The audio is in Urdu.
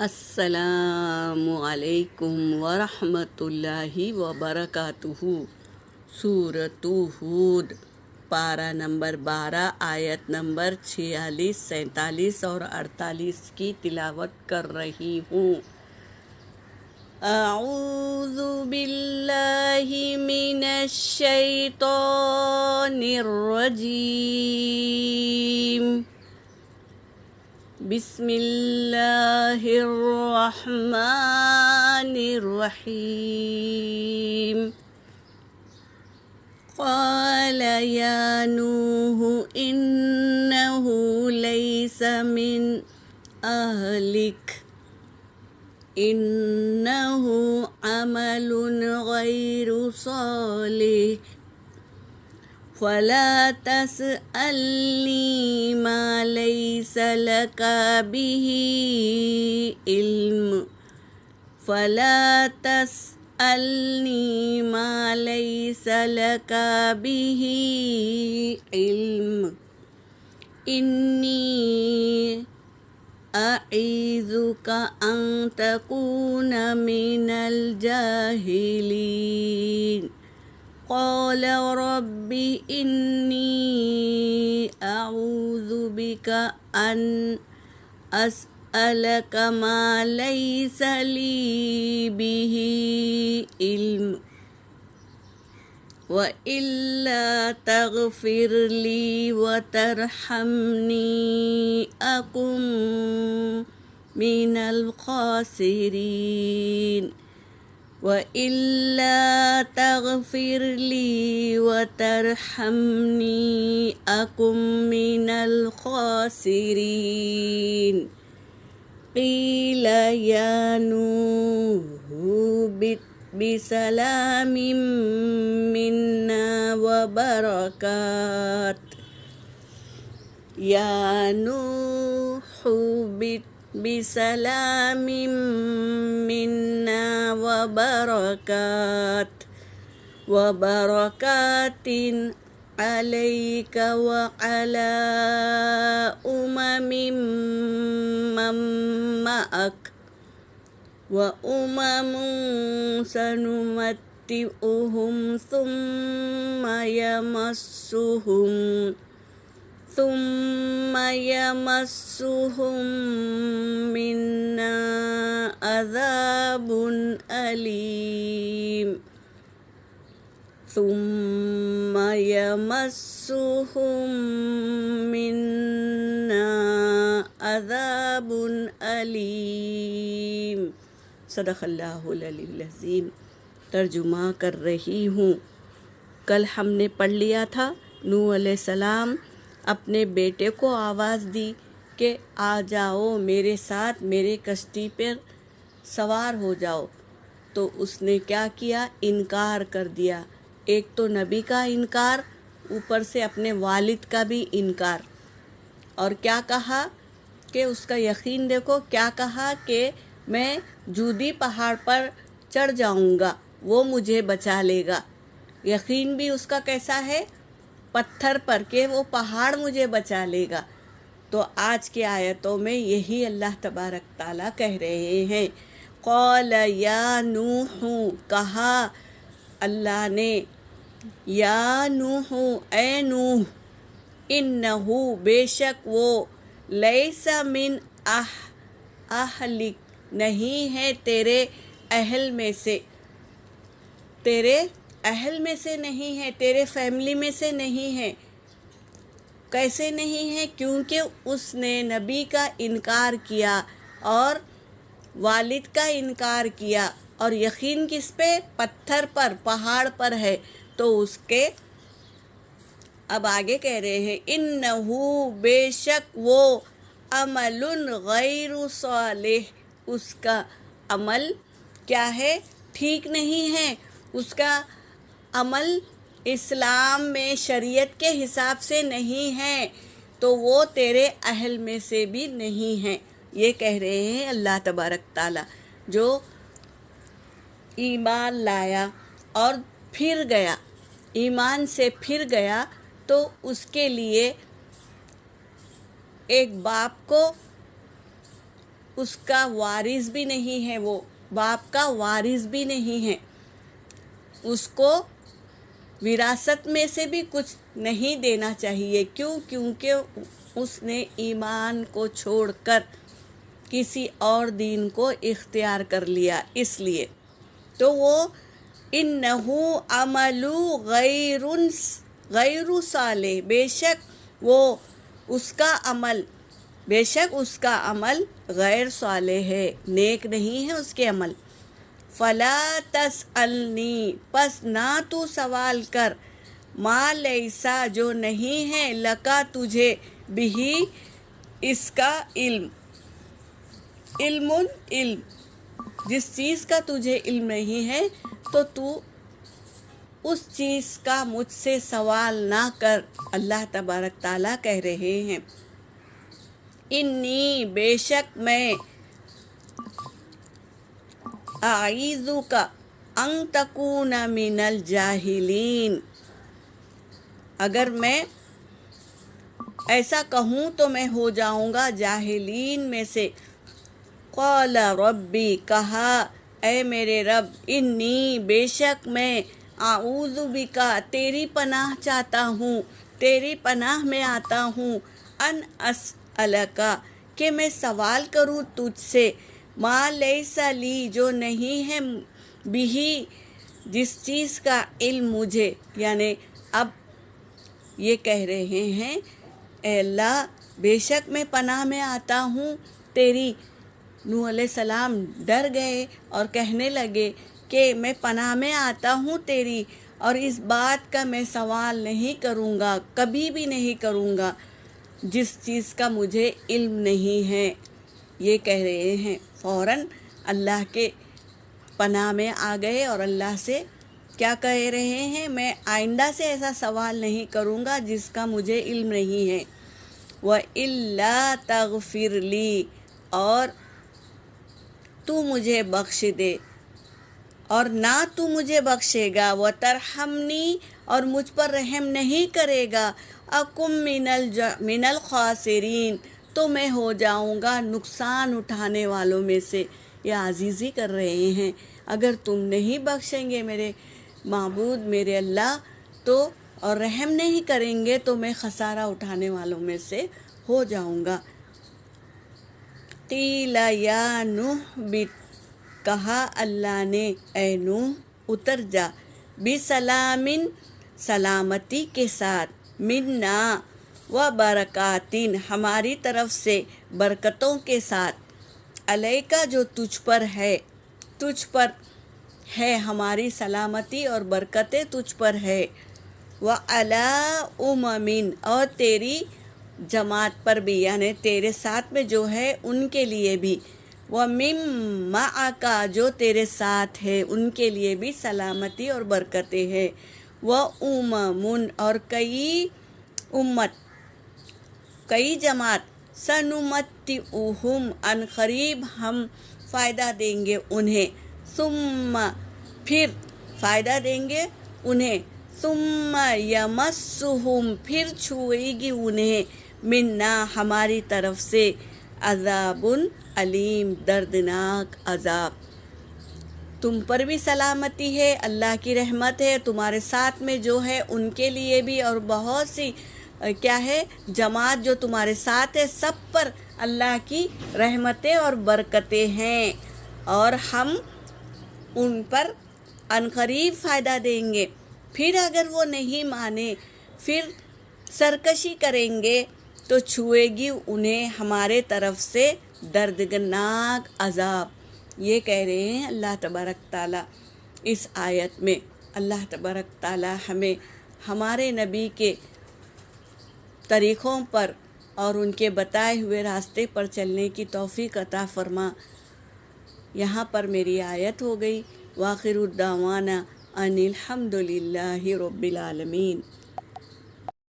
السلام علیکم ورحمۃ اللہ وبرکاتہ۔ سورۃ ہود، پارہ نمبر 12، آیت نمبر 46، 47 اور 48 کی تلاوت کر رہی ہوں۔ اعوذ باللہ من الشیطان الرجیم، بسم اللہ الرحمن الرحیم۔ قال یا نوح انہ لیس من اہلک انہ عمل غیر صالح فلا تسألنی ما لیس لک به علم ما لیس لک به علم انی اعیذک ان تکون من الجاہلین۔ قال رب انی اعوذ بک ان اسألک ما لیس لی به علم وإلا تغفر لی وترحمنی اکن من الخاسرین۔ وَإِلَّا تَغْفِرْ لِي وَتَرْحَمْنِي أَكُن مِّنَ الْخَاسِرِينَ۔ قِيلَ يَا نُوحُ اهْبِطْ بِسَلَامٍ مِّنَّا وَبَرَكَاتٍ يَا نُوحُ اهْبِطْ بسلام منا وبركات عليك وعلى من معك وأمم سنمتعهم ثم يمسهم منا عذاب أليم صدق اللہ العلی العظیم۔ ترجمہ کر رہی ہوں۔ کل ہم نے پڑھ لیا تھا نوح علیہ السلام اپنے بیٹے کو آواز دی کہ آ جاؤ میرے ساتھ، میرے کشتی پر سوار ہو جاؤ، تو اس نے کیا کیا؟ انکار کر دیا۔ ایک تو نبی کا انکار، اوپر سے اپنے والد کا بھی انکار۔ اور کیا کہا کہ اس کا یقین دیکھو، کیا کہا کہ میں جودی پہاڑ پر چڑھ جاؤں گا، وہ مجھے بچا لے گا۔ یقین بھی اس کا کیسا ہے؟ پتھر پر، کہ وہ پہاڑ مجھے بچا لے گا۔ تو آج کی آیتوں میں یہی اللہ تبارک تعالیٰ کہہ رہے ہیں۔ قال یا نوح، کہا اللہ نے، یا نوح، اے نوح، انہو، بے شک وہ، لیس من اہلک، نہیں ہے تیرے اہل میں سے، تیرے اہل میں سے نہیں ہے، تیرے فیملی میں سے نہیں ہے۔ کیسے نہیں ہے؟ کیونکہ اس نے نبی کا انکار کیا اور والد کا انکار کیا، اور یقین کس پہ؟ پتھر پر، پہاڑ پر ہے۔ تو اس کے اب آگے کہہ رہے ہیں، انہو، بے شک وہ، عمل غیر صالح، اس کا عمل کیا ہے؟ ٹھیک نہیں ہے۔ اس کا عمل اسلام میں شریعت کے حساب سے نہیں ہے، تو وہ تیرے اہل میں سے بھی نہیں ہے۔ یہ کہہ رہے ہیں اللہ تبارک تعالیٰ۔ جو ایمان لایا اور پھر گیا، ایمان سے پھر گیا، تو اس کے لیے ایک باپ کو اس کا وارث بھی نہیں ہے، وہ باپ کا وارث بھی نہیں ہے، اس کو وراثت میں سے بھی کچھ نہیں دینا چاہیے۔ کیوں؟ کیونکہ اس نے ایمان کو چھوڑ کر کسی اور دین کو اختیار کر لیا، اس لیے تو وہ انہو عمل غیر صالح، بے شک اس کا عمل غیر صالح ہے، نیک نہیں ہے اس کے عمل۔ فلا تسألنی، پس نہ تو سوال کر، ما لیسا، جو نہیں ہے، لکا تجھے، بھی اس کا علم، علم، جس چیز کا تجھے علم نہیں ہے تو اس چیز کا مجھ سے سوال نہ کر۔ اللہ تبارک تعالیٰ کہہ رہے ہیں انی، بے شک میں، اعیذک ان تکون من الجاہلین، اگر میں ایسا کہوں تو میں ہو جاؤں گا جاہلین میں سے۔ قال ربی، کہا اے میرے رب، انی، بے شک میں، اعوذ بکا، تیری پناہ چاہتا ہوں، تیری پناہ میں آتا ہوں، ان اسألکا، کہ میں سوال کروں تجھ سے، ما لیس لی، جو نہیں ہے، بھی، جس چیز کا علم مجھے۔ یعنی اب یہ کہہ رہے ہیں اے اللہ، بے شک میں پناہ میں آتا ہوں تیری۔ نوح علیہ السلام ڈر گئے اور کہنے لگے کہ میں پناہ میں آتا ہوں تیری، اور اس بات کا میں سوال نہیں کروں گا، کبھی بھی نہیں کروں گا، جس چیز کا مجھے علم نہیں ہے۔ یہ کہہ رہے ہیں، فوراً اللہ کے پناہ میں آ گئے اور اللہ سے کیا کہہ رہے ہیں، میں آئندہ سے ایسا سوال نہیں کروں گا جس کا مجھے علم نہیں ہے۔ وَإِلَّا تَغْفِرْ لِي، اور تو مجھے بخش دے، اور نہ تو مجھے بخشے گا، وَتَرْحَمْنِی، اور مجھ پر رحم نہیں کرے گا، أَكُن مِّنَ الْخَاسِرِينَ، تو میں ہو جاؤں گا نقصان اٹھانے والوں میں سے۔ یہ عاجزی کر رہے ہیں، اگر تم نہیں بخشیں گے میرے معبود، میرے اللہ، تو اور رحم نہیں کریں گے تو میں خسارہ اٹھانے والوں میں سے ہو جاؤں گا۔ قیل یا نوح، کہا اللہ نے، اے نوح اتر جا، بسلام، سلامتی کے ساتھ، منا، و برکاتین، ہماری طرف سے برکتوں کے ساتھ، علیکا، جو تجھ پر ہے ہماری سلامتی اور برکتیں تجھ پر ہے، وعلی امم، اور تیری جماعت پر بھی، یعنی تیرے ساتھ میں جو ہے ان کے لیے بھی، ومن معک، جو تیرے ساتھ ہے ان کے لیے بھی سلامتی اور برکتیں ہیں، وامم، اور کئی امت، کئی جماعت، سنمتعہم، ان قریب ہم فائدہ دیں گے انہیں، ثم، پھر فائدہ دیں گے انہیں، ثم یمسہم، پھر چھوئے گی انہیں، منا، ہماری طرف سے، عذاب علیم، دردناک عذاب۔ تم پر بھی سلامتی ہے، اللہ کی رحمت ہے، تمہارے ساتھ میں جو ہے ان کے لیے بھی، اور بہت سی کیا ہے جماعت جو تمہارے ساتھ ہے، سب پر اللہ کی رحمتیں اور برکتیں ہیں، اور ہم ان پر عنقریب فائدہ دیں گے۔ پھر اگر وہ نہیں مانے، پھر سرکشی کریں گے تو چھوئے گی انہیں ہمارے طرف سے دردناک عذاب۔ یہ کہہ رہے ہیں اللہ تبارک تعالیٰ اس آیت میں۔ اللہ تبارک تعالیٰ ہمیں ہمارے نبی کے طریقوں پر اور ان کے بتائے ہوئے راستے پر چلنے کی توفیق عطا فرما۔ یہاں پر میری آیت ہو گئی۔ وآخر الدعوانا ان الحمد للہ رب العالمین۔